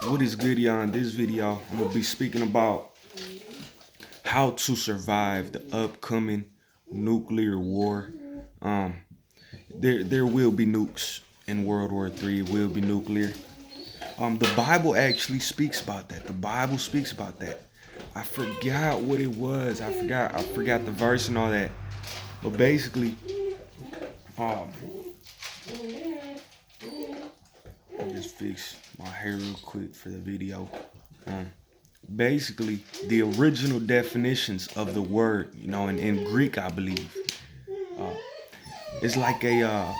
What is good, y'all? In this video, I'm gonna be speaking about how to survive the upcoming nuclear war. Um, there will be nukes in World War III. It will be nuclear. The Bible actually speaks about that. The Bible speaks about that. I forgot what it was. I forgot the verse and all that. But basically, um, I'll just fix my hair real quick for the video. Um, Basically, the original definitions of the word, in Greek, I believe, it's like a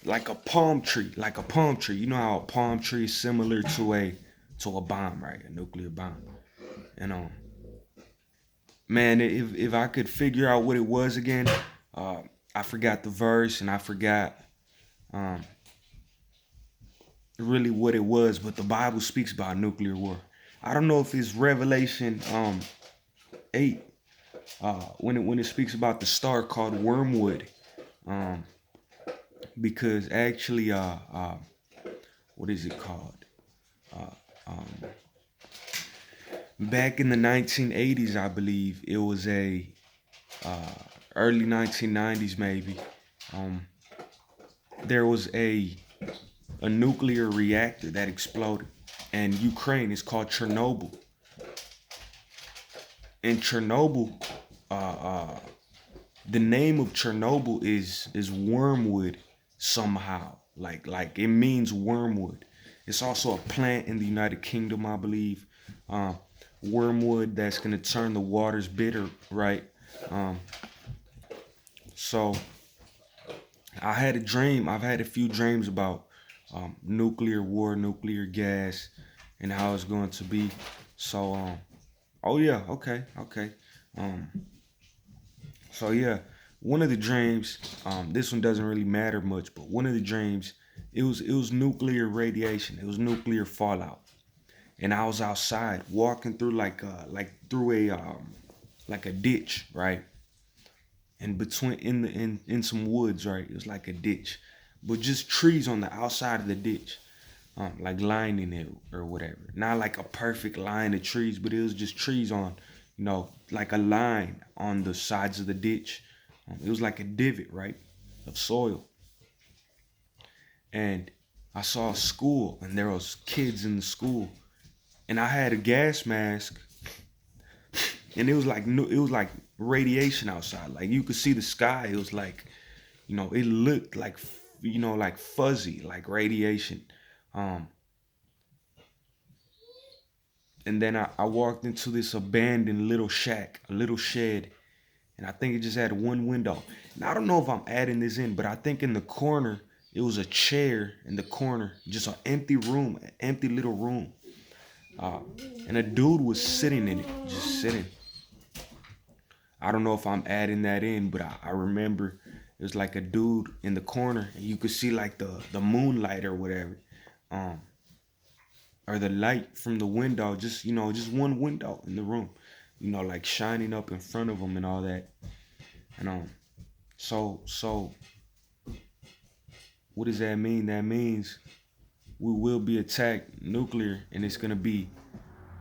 like a palm tree, like a palm tree. You know how a palm tree is similar to a bomb, right? A nuclear bomb. And man, if I could figure out what it was again, uh, I forgot the verse and I forgot um, really what it was, but the Bible speaks about nuclear war. I don't know if it's Revelation 8 when it speaks about the star called wormwood, um, because actually what is it called? Back in the 1980s, I believe it was a early 1990s maybe. Um, there was a nuclear reactor that exploded, and Ukraine is called Chernobyl. In Chernobyl, the name of Chernobyl is wormwood somehow. Like it means wormwood. It's also a plant in the United Kingdom, I believe. Wormwood that's gonna turn the waters bitter, right? Um, so I had a dream. I've had a few dreams about nuclear war, nuclear gas, and how it's going to be. So oh yeah, okay. Um, So yeah, one of the dreams, this one doesn't really matter much, but one of the dreams, it was nuclear radiation. It was nuclear fallout, and I was outside walking through like through a like a ditch, right? And between in some woods, right? It was like a ditch, but just trees on the outside of the ditch, like lining it or whatever. Not like a perfect line of trees, but it was just trees on, like a line on the sides of the ditch. It was like a divot, right, of soil. And I saw a school, and there was kids in the school, and I had a gas mask, and it was like radiation outside. Like you could see the sky. It was like, it looked like, like fuzzy, like radiation. Um, and then I walked into this abandoned little shack, a little shed, and I think it just had one window. And I don't know if I'm adding this in, but I think in the corner it was a chair in the corner, just an empty room, an empty little room, uh, and a dude was sitting in it, just sitting. I don't know if I'm adding that in, but I remember it was like a dude in the corner, and you could see like the moonlight or whatever, um, or the light from the window, just one window in the room, like shining up in front of him and all that. And so what does that mean? That means we will be attacked nuclear, and it's gonna be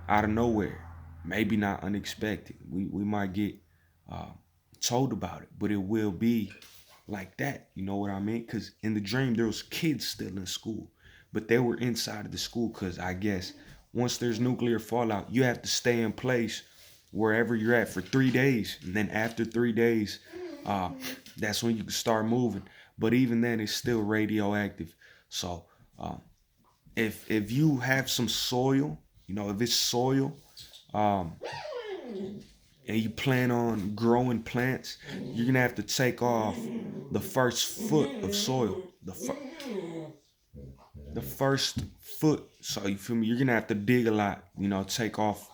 out of nowhere, maybe not unexpected. We might get uh, told about it, but it will be like that. You know what I mean? Because in the dream there was kids still in school, but they were inside of the school because I guess once there's nuclear fallout, you have to stay in place wherever you're at for 3 days, and then after 3 days, uh, that's when you can start moving. But even then, it's still radioactive. So uh, if you have some soil, if it's soil, um, and you plan on growing plants, you're gonna have to take off the first foot of soil. The first foot. So you feel me? You're gonna have to dig a lot. Take off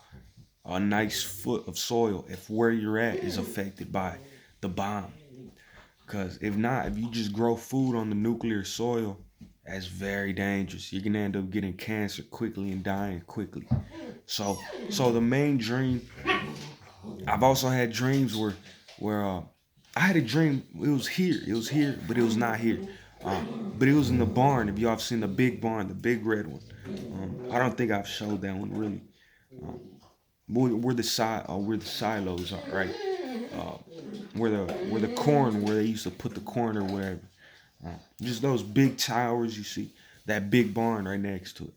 a nice foot of soil if where you're at is affected by the bomb. Because if not, if you just grow food on the nuclear soil, that's very dangerous. You're gonna end up getting cancer quickly and dying quickly. So the main dream. I've also had dreams where I had a dream. It was here, but it was not here. But it was in the barn. If y'all have seen the big barn, the big red one. I don't think I've showed that one really. Where the silos are, right? Uh, where the corn, where they used to put the corn or whatever. Just those big towers you see, that big barn right next to it.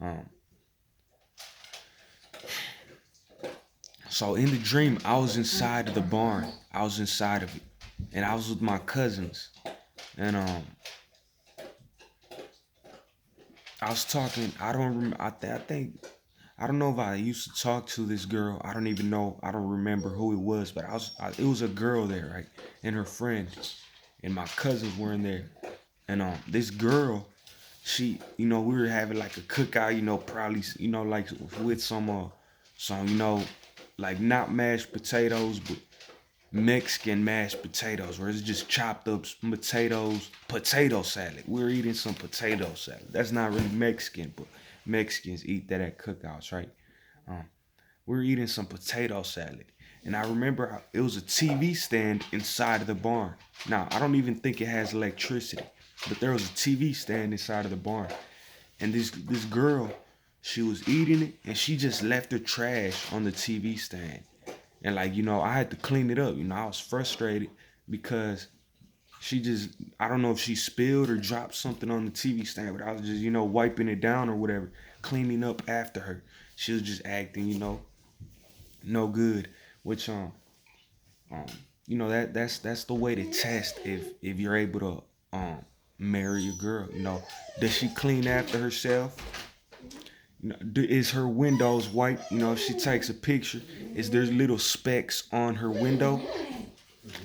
Um, so in the dream, I was inside of the barn. I was inside of it, and I was with my cousins, and I was talking. I don't remember. I think I don't know if I used to talk to this girl. I don't even know. I don't remember who it was, but it was a girl there, right, and her friend, and my cousins were in there, and this girl, she, we were having like a cookout, probably, like with some, like not mashed potatoes, but Mexican mashed potatoes, where it's just chopped up potatoes, potato salad. We're eating some potato salad. That's not really Mexican, but Mexicans eat that at cookouts, right? Um, we were eating some potato salad. And I remember it was a TV stand inside of the barn. Now, I don't even think it has electricity, but there was a TV stand inside of the barn. And this girl, she was eating it, and she just left her trash on the TV stand. And like, I had to clean it up. I was frustrated because I don't know if she spilled or dropped something on the TV stand, but I was just, wiping it down or whatever, cleaning up after her. She was just acting, no good. Which that's the way to test if you're able to marry a girl. Does she clean after herself? Is her windows white? If she takes a picture, is there little specks on her window?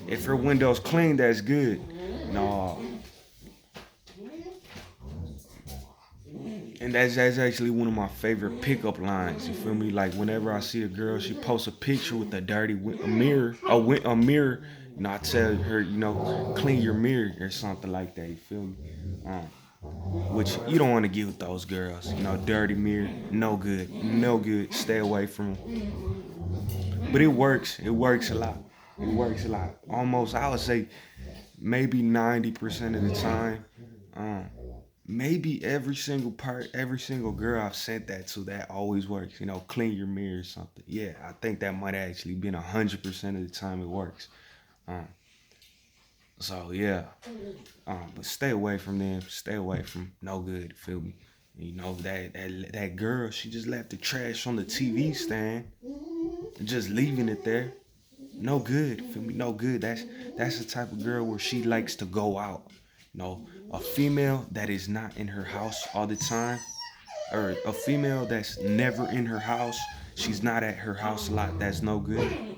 If her window's clean, that's good. No. And that's actually one of my favorite pickup lines. You feel me? Like whenever I see a girl, she posts a picture with a dirty mirror, a mirror. I tell her, clean your mirror or something like that. You feel me? Which you don't want to get with those girls. Dirty mirror, no good, no good. Stay away from them. But it works. It works a lot. It works a lot. Almost, I would say, maybe 90% of the time. Maybe every single girl I've sent that to, that always works. Clean your mirror or something. Yeah, I think that might actually been 100% of the time it works. So yeah, but stay away from them. Stay away from no good. Feel me? That girl, she just left the trash on the TV stand, just leaving it there. No good. Feel me? No good. That's the type of girl where she likes to go out. A female that is not in her house all the time, or a female that's never in her house. She's not at her house a lot. That's no good.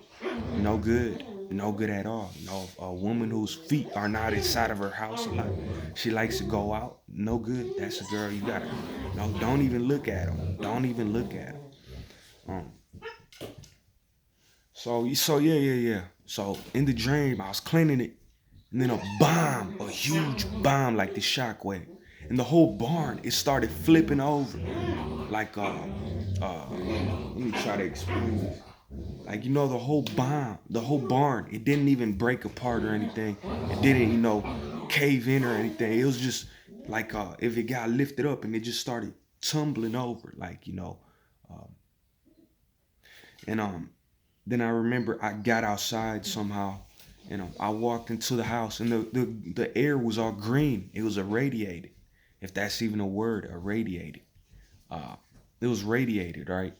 No good. No good at all. A woman whose feet are not inside of her house a lot. She likes to go out. No good. That's a girl you gotta. No, don't even look at them. Don't even look at them. So yeah. So in the dream, I was cleaning it, and then a huge bomb, like the shockwave, and the whole barn, it started flipping over, like let me try to explain this. Like, the whole barn, it didn't even break apart or anything. It didn't, cave in or anything. It was just like if it got lifted up and it just started tumbling over, like, and then I remember I got outside somehow, and I walked into the house, and the air was all green. It was irradiated, if that's even a word, irradiated. It was radiated, right?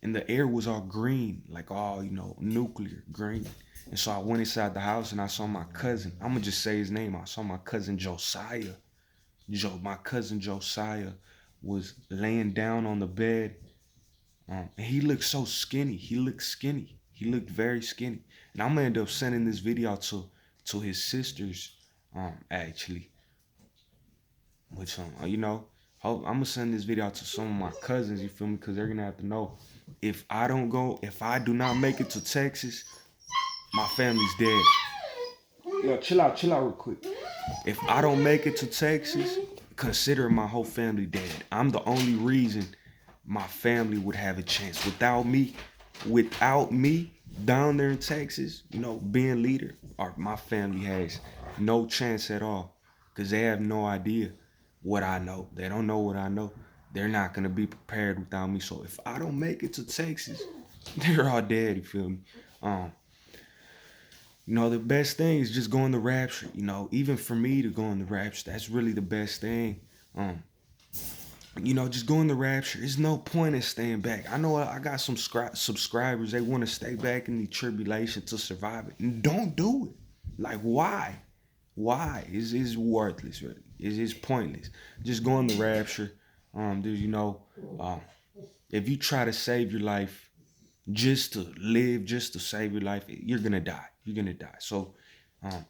And the air was all green, like all, nuclear green. And so I went inside the house and I saw my cousin. I'm going to just say his name. I saw my cousin Josiah. My cousin Josiah was laying down on the bed. And he looked so skinny. He looked skinny. He looked very skinny. And I'm going to end up sending this video to his sisters, actually. Which, I'm going to send this video to some of my cousins, you feel me? Because they're going to have to know. If I do not make it to Texas, my family's dead. Yo, chill out real quick. If I don't make it to Texas, consider my whole family dead. I'm the only reason my family would have a chance. Without me down there in Texas, being leader, my family has No chance at all. Because they have no idea what I know. They don't know what I know. They're not going to be prepared without me. So if I don't make it to Texas, they're all dead, you feel me? Um, the best thing is just going to rapture. Even for me to go in the rapture, that's really the best thing. Just going to rapture. There's no point in staying back. I know I got some subscribers. They want to stay back in the tribulation to survive it. And don't do it. Like, why? Why? It's worthless, really. It's pointless. Just go in the rapture. Uh, if you try to save your life just to live, just to save your life, you're gonna die. You're gonna die. So,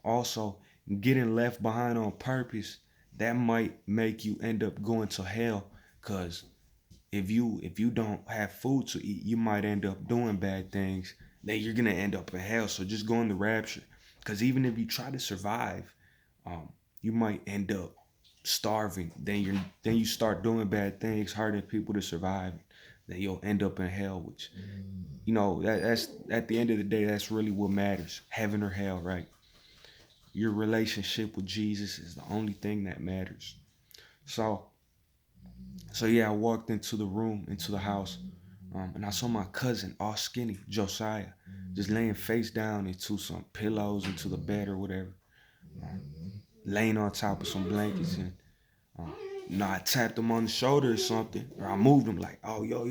also getting left behind on purpose, that might make you end up going to hell. Cause if you don't have food to eat, you might end up doing bad things. Then you're gonna end up in hell. So just go in the rapture. Cause even if you try to survive, you might end up starving. Then you start doing bad things, hurting people to survive. Then you'll end up in hell, which that's at the end of the day, that's really what matters. Heaven or hell, right? Your relationship with Jesus is the only thing that matters. So yeah, I walked into the room, into the house, and I saw my cousin, all skinny, Josiah, just laying face down into some pillows, into the bed or whatever, laying on top of some blankets. And I tapped him on the shoulder or something, or I moved him like, oh, yo,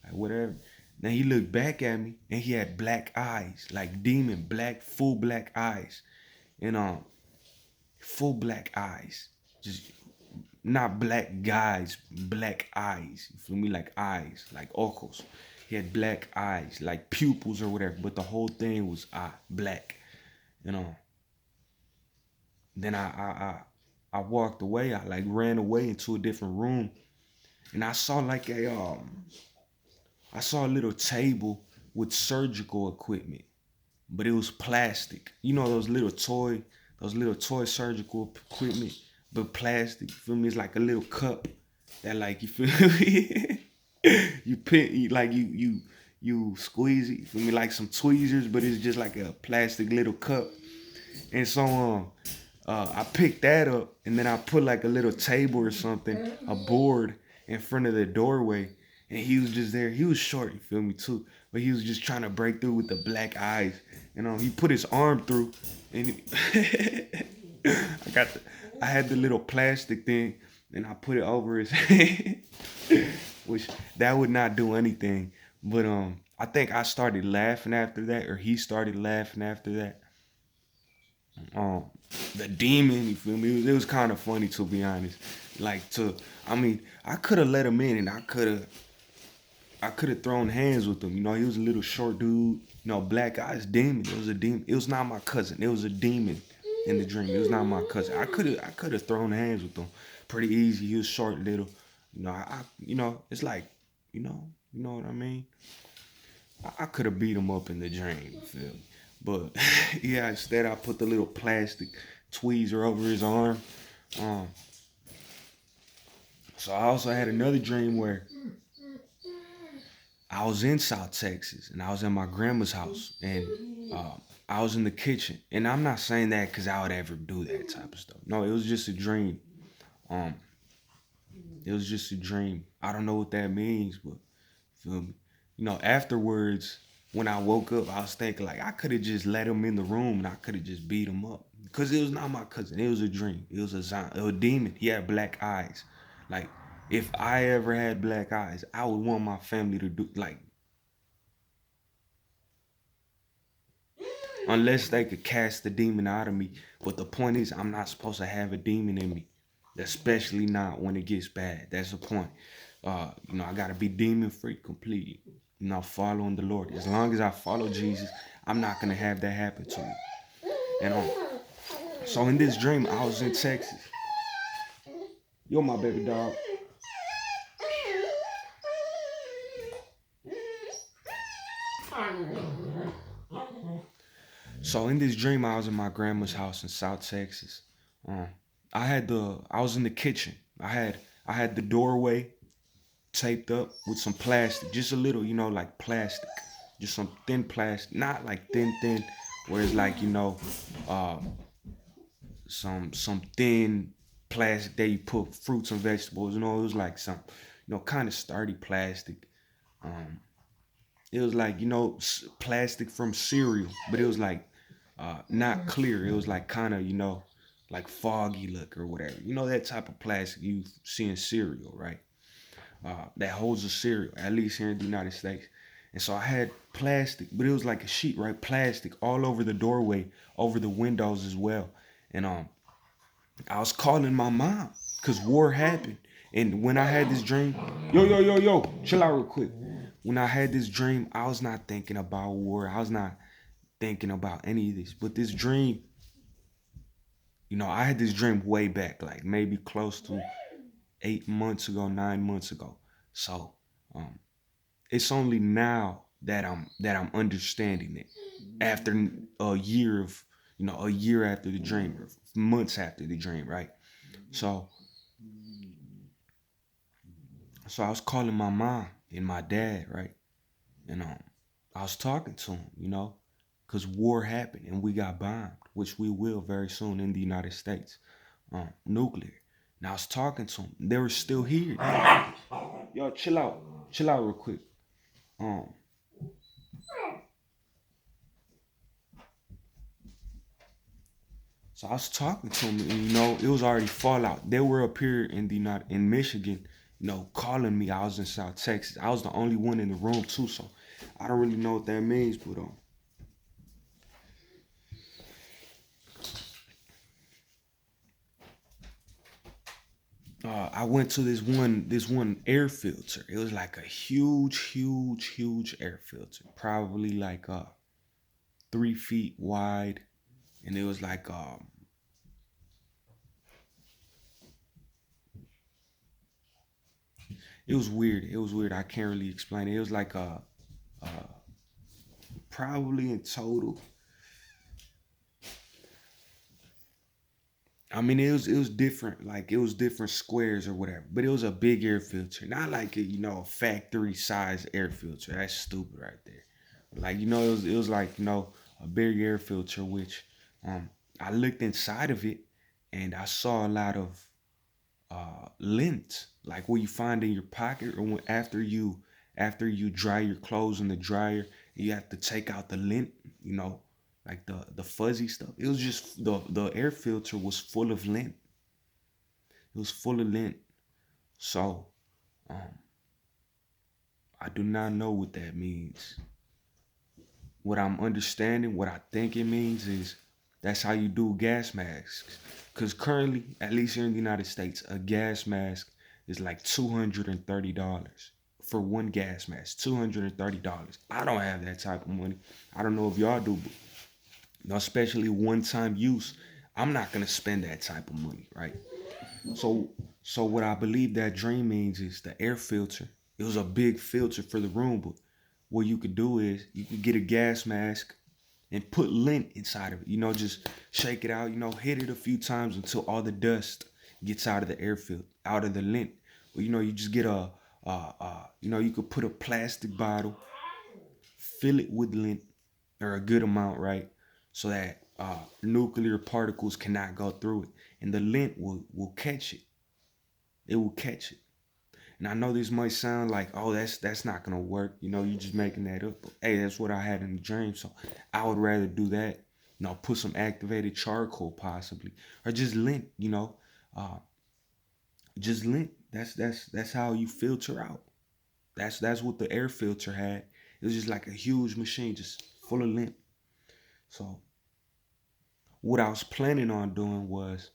like whatever. Then he looked back at me, and he had black eyes, like demon black, full black eyes, and full black eyes, just not black guys, black eyes. You feel me? Like eyes, like ojos. He had black eyes, like pupils or whatever, but the whole thing was black. Then I walked away. I like ran away into a different room, and I saw like I saw a little table with surgical equipment, but it was plastic. Those little toy surgical equipment, but plastic. You feel me? It's like a little cup that, like, you feel me? you squeeze it. You feel me? Like some tweezers, but it's just like a plastic little cup. And so I picked that up, and then I put like a little table or something, a board in front of the doorway. And he was just there. He was short, you feel me, too. But he was just trying to break through with the black eyes. He put his arm through, and I had the little plastic thing, and I put it over his head, which that would not do anything. But I think I started laughing after that, or he started laughing after that. The demon, you feel me? It was kind of funny, to be honest. I could have let him in, and I could have thrown hands with him. He was a little short dude. Black eyes, demon. It was a demon. It was not my cousin. It was a demon in the dream. It was not my cousin. I could have thrown hands with him pretty easy. He was short, little. It's like, you know what I mean? I could have beat him up in the dream, you feel me? But yeah, instead I put the little plastic tweezer over his arm. So I also had another dream where I was in South Texas, and I was in my grandma's house, and I was in the kitchen. And I'm not saying that because I would ever do that type of stuff. No, it was just a dream. It was just a dream. I don't know what that means, but feel me? Afterwards, when I woke up, I was thinking like I could have just let him in the room, and I could have just beat him up. Because it was not my cousin. It was a dream. It was a demon. He had black eyes. Like, if I ever had black eyes, I would want my family to do, like, unless they could cast the demon out of me. But the point is, I'm not supposed to have a demon in me, especially not when it gets bad. That's the point. I gotta be demon free completely. Following the Lord. As long as I follow Jesus, I'm not gonna have that happen to me. And so in this dream, I was in Texas. You're my baby dog. So in this dream, I was in my grandma's house in South Texas. I was in the kitchen. I had the doorway taped up with some plastic, just a little, like plastic, just some thin plastic, not like thin, where it's like, some thin plastic that you put fruits and vegetables. You know, it was like some, kind of sturdy plastic. Um, it was like, plastic from cereal, but it was like not clear. It was like kind of, like foggy look or whatever. You know that type of plastic you see in cereal, right? That holds a cereal, at least here in the United States. And so I had plastic, but it was like a sheet, right? Plastic all over the doorway, over the windows as well. And I was calling my mom because war happened. And when I had this dream, yo, chill out real quick. When I had this dream, I was not thinking about war. I was not thinking about any of this. But this dream, I had this dream way back, like maybe close to 8 months ago, 9 months ago. So um, it's only now that I'm understanding it after a year of, a year after the dream, or months after the dream, right? So So I was calling my mom and my dad, right? And I was talking to them, because war happened and we got bombed, which we will very soon in the United States, nuclear. And I was talking to them. They were still here. Yo, chill out real quick. Um, so I was talking to them, and it was already fallout. They were up here in the United in Michigan, calling me. I was in South Texas. I was the only one in the room too, so I don't really know what that means, but I went to this one air filter. It was like a huge air filter, probably like 3 feet wide, and it was like it was weird. It was weird. I can't really explain it. It was like uh probably in total. I mean, it was different. Like it was different squares or whatever, but it was a big air filter, not like a factory size air filter. That's stupid right there. Like it was like a big air filter, which I looked inside of it and I saw a lot of lint, like what you find in your pocket, or after you dry your clothes in the dryer, you have to take out the lint, like the fuzzy stuff. It was just the air filter was full of lint. It was full of lint. So um, I do not know what that means. What I'm understanding, what I think it means is that's how you do gas masks. Because currently, at least here in the United States, a gas mask is like $230 for one gas mask. $230. I don't have that type of money. I don't know if y'all do, but especially one-time use, I'm not gonna spend that type of money, right? So, so what I believe that dream means is the air filter. It was a big filter for the room, but what you could do is you could get a gas mask and put lint inside of it. Just shake it out. Hit it a few times until all the dust gets out of the air filter, out of the lint. Or you just get you could put a plastic bottle, fill it with lint, or a good amount, right? So that nuclear particles cannot go through it, and the lint will catch it. It will catch it. And I know this might sound like, oh, that's not gonna work. You just making that up. But hey, that's what I had in the dream. So I would rather do that. Put some activated charcoal possibly, or just lint. Uh, just lint. That's how you filter out. That's what the air filter had. It was just like a huge machine, just full of lint. So what I was planning on doing was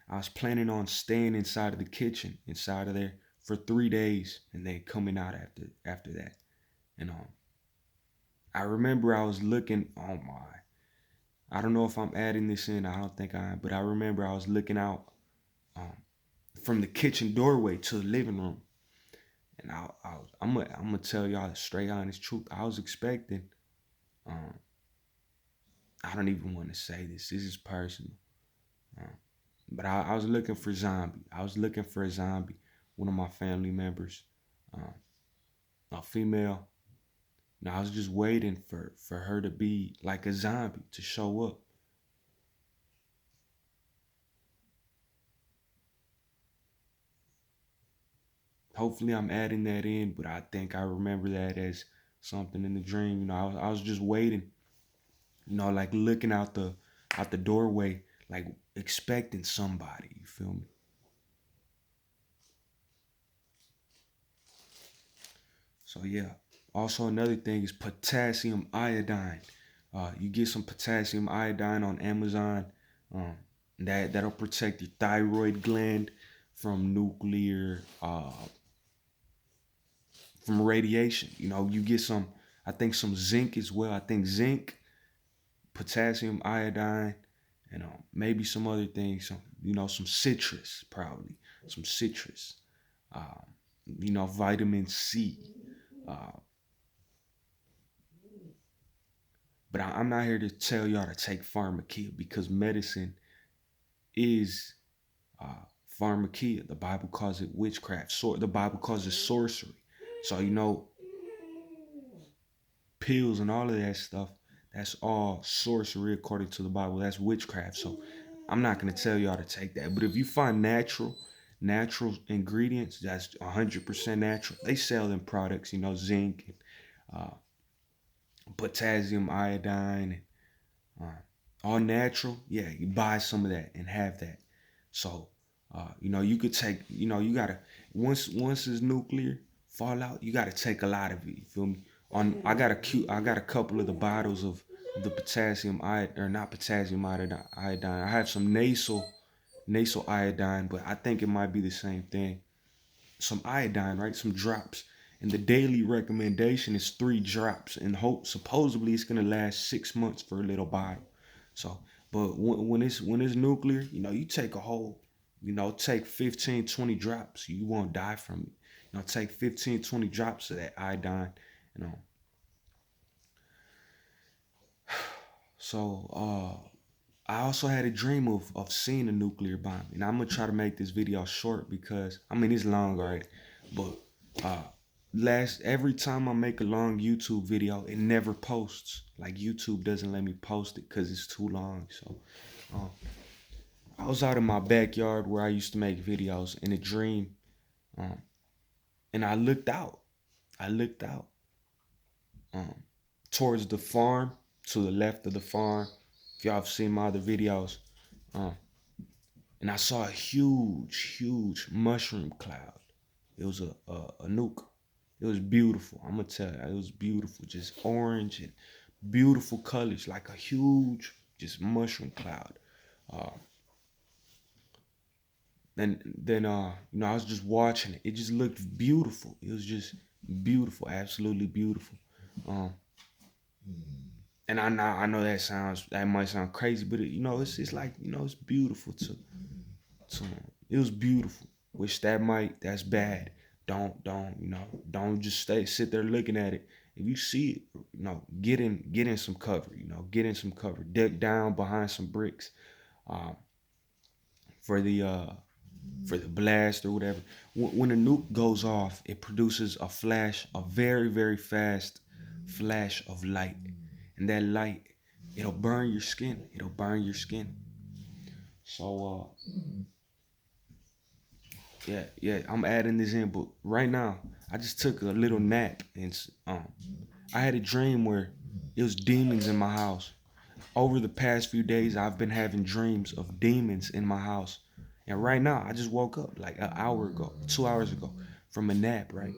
I was planning on staying inside of the kitchen, inside of there for 3 days, and then coming out after that. And I remember I was looking. Oh my! I don't know if I'm adding this in. I don't think I am, but I remember I was looking out um, from the kitchen doorway to the living room, and I'm gonna tell y'all the straight honest truth. I was expecting. Um, I don't even want to say this. This is personal. Um, but I was looking for zombie. I was looking for a zombie. One of my family members, um, a female. And I was just waiting for her to be like a zombie to show up. Hopefully I'm adding that in, but I think I remember that as something in the dream. You know, I was just waiting, you know, like looking out the doorway, like expecting somebody. You feel me? So yeah. Also another thing is potassium iodine. You get some potassium iodine on Amazon. Um, that'll protect your thyroid gland from nuclear from radiation. You know, you get some, I think some zinc as well. I think zinc, potassium iodine, and maybe some other things. Some, you know, some citrus probably, some citrus. Um, you know, vitamin C. Uh, but I'm not here to tell y'all to take pharmakia because medicine is uh, pharmakia. The Bible calls it witchcraft. So the Bible calls it sorcery. So you know, pills and all of that stuff, that's all sorcery according to the Bible. That's witchcraft. So I'm not gonna tell y'all to take that. But if you find natural ingredients, that's 100% natural. They sell them products, you know, zinc and potassium iodine, and all natural. Yeah, you buy some of that and have that. So, you know, you could take, you know, you gotta once it's nuclear fallout, you gotta take a lot of it. You feel me? I got a couple of the bottles of the potassium iodine, or not potassium iodine. I have some nasal iodine, but I think it might be the same thing. Some iodine, right? Some drops. And the daily recommendation is 3 drops, and hope supposedly it's gonna last 6 months for a little bottle. So, but when it's nuclear, you know, you take a whole, you know, take 15, 20 drops. You won't die from it. You know, take 15, 20 drops of that iodine, you know. So, I also had a dream of seeing a nuclear bomb, and I'm gonna try to make this video short because I mean it's long already, but uh, every time I make a long YouTube video, it never posts. Like YouTube doesn't let me post it because it's too long. So, uh, I was out in my backyard where I used to make videos in a dream, um, and I looked out. I looked out um, towards the farm, to the left of the farm. If y'all have seen my other videos, um, and I saw a huge mushroom cloud. It was a nuke. It was beautiful. I'm gonna tell you, it was beautiful. Just orange and beautiful colors, like a huge just mushroom cloud. Uh, then you know, I was just watching it. It just looked beautiful. It was just beautiful, absolutely beautiful. Um, and I know that might sound crazy, but you know, it's like, you know, it's beautiful to it was beautiful. Which that's bad. Don't you know, don't just sit there looking at it. If you see it, you know, get in some cover. You know, get in some cover. Duck down behind some bricks. Um, for the uh for the blast or whatever. When a nuke goes off, it produces a flash, a very fast flash of light, and that light, it'll burn your skin. It'll burn your skin. So yeah, I'm adding this in, but right now I just took a little nap, and I had a dream where it was demons in my house. Over the past few days, I've been having dreams of demons in my house. And right now, I just woke up like an hour ago, 2 hours ago, from a nap, right?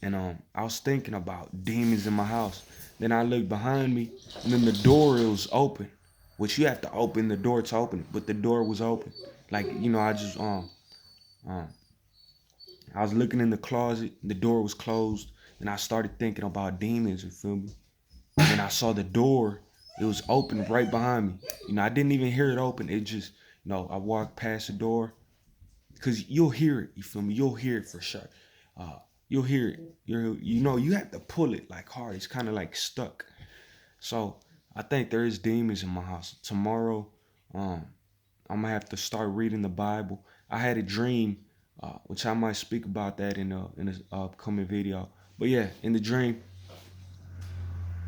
And I was thinking about demons in my house. Then I looked behind me, and then the door, it was open, which you have to open the door to open it, but the door was open. Like, you know, um, I was looking in the closet, the door was closed, and I started thinking about demons, you feel me? And I saw the door, it was open right behind me. You know, I didn't even hear it open. It just, you know, I walked past the door, because you'll hear it, you feel me? You'll hear it for sure. Uh, you'll hear it. You know, you have to pull it like hard. It's kind of like stuck. So I think there is demons in my house. Tomorrow, um, I'm gonna have to start reading the Bible. I had a dream, which I might speak about that in a upcoming video. But yeah, in the dream,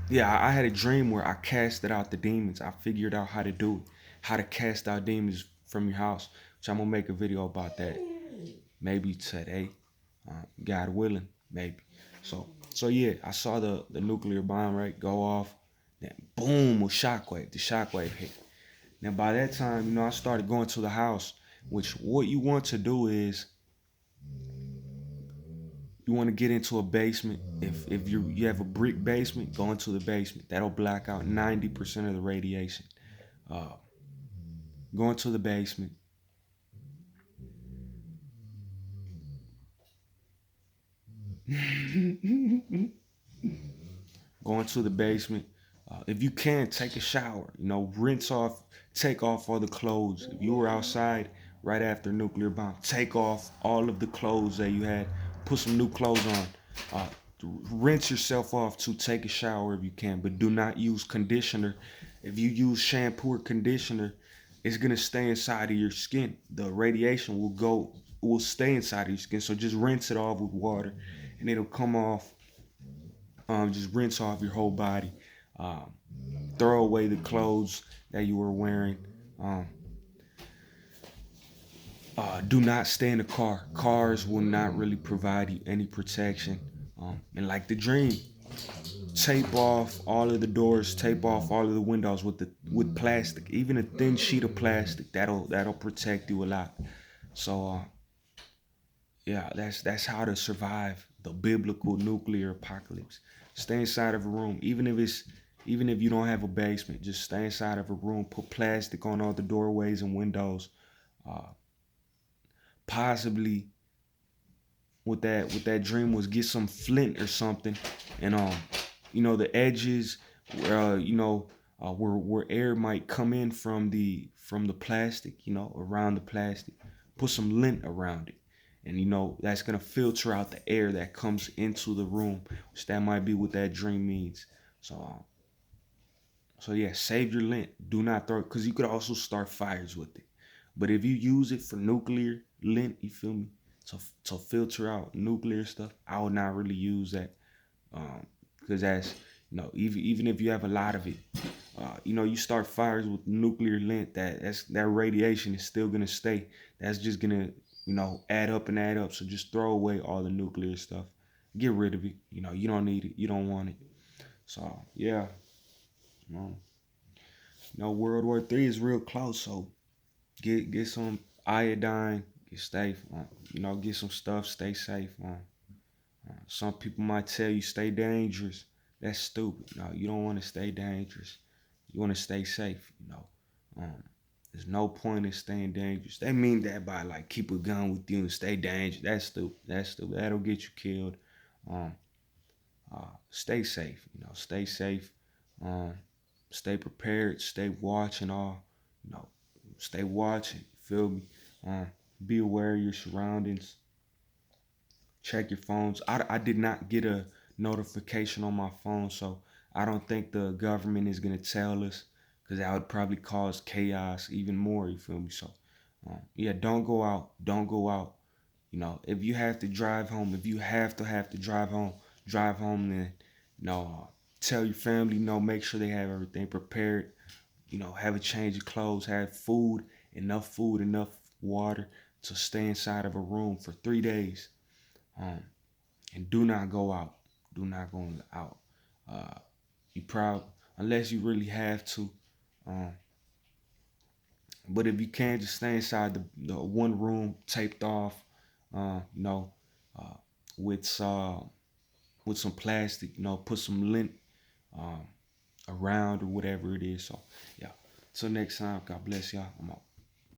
yeah, I had a dream where I casted out the demons. I figured out how to do it, how to cast out demons from your house. Which I'm gonna make a video about that maybe today. God willing, maybe. So yeah, I saw the nuclear bomb, right, go off. Then boom, a shockwave. The shockwave hit. Now by that time, I started going to the house. Which what you want to do is you want to get into a basement. If you have a brick basement, go into the basement. That'll block out 90% of the radiation. Uh, go into the basement. Go into the basement. If you can, take a shower. Rinse off, take off all the clothes. If you were outside right after nuclear bomb, take off all of the clothes that you had. Put some new clothes on. Uh, Rinse yourself off to take a shower if you can, but do not use conditioner. If you use shampoo or conditioner, it's gonna stay inside of your skin. The radiation will stay inside of your skin. So just rinse it off with water, and it'll come off. Just rinse off your whole body. Um, Throw away the clothes that you were wearing. Um, do not stay in the car. Cars will not really provide you any protection. And like the dream, tape off all of the doors, tape off all of the windows with plastic, even a thin sheet of plastic. That'll protect you a lot. So yeah, that's how to survive the biblical nuclear apocalypse. Stay inside of a room, even if you don't have a basement. Just stay inside of a room. Put plastic on all the doorways and windows. Uh, Possibly with that dream was get some flint or something, and the edges where where air might come in from the plastic, around the plastic. Put some lint around it, and that's gonna filter out the air that comes into the room, which that might be what that dream means. So yeah, save your lint. Do not throw it, because you could also start fires with it. But if you use it for nuclear lint, you feel me, to filter out nuclear stuff, I would not really use that, because that's even if you have a lot of it, you start fires with nuclear lint. That radiation is still gonna stay. That's just gonna add up and add up. So just throw away all the nuclear stuff. Get rid of it. You don't need it. You don't want it. So yeah, um, World War III is real close. So get some iodine. Get some stuff. Stay safe. Some people might tell you stay dangerous. That's stupid. No, you don't want to stay dangerous. You want to stay safe. Um, there's no point in staying dangerous. They mean that by like keep a gun with you and stay dangerous. That's stupid. That's stupid. That'll get you killed. Um, Stay safe. Stay safe. Um, Stay prepared. Stay watching all. You know, Stay watching. Feel me? Um, be aware of your surroundings. Check your phones. I did not get a notification on my phone, so I don't think the government is gonna tell us, because that would probably cause chaos even more. You feel me? So, yeah, don't go out. Don't go out. If you have to drive home, if you have to drive home. Then, tell your family. Make sure they have everything prepared. Have a change of clothes, have food, enough water to stay inside of a room for 3 days. Um, and do not go out. Do not go out. Uh, you probably, unless you really have to. Um, but if you can, just stay inside the one room, taped off. Uh, you know, uh, with with some plastic. Put some lint um, around or whatever it is. So yeah. Till next time. God bless y'all. I'm out.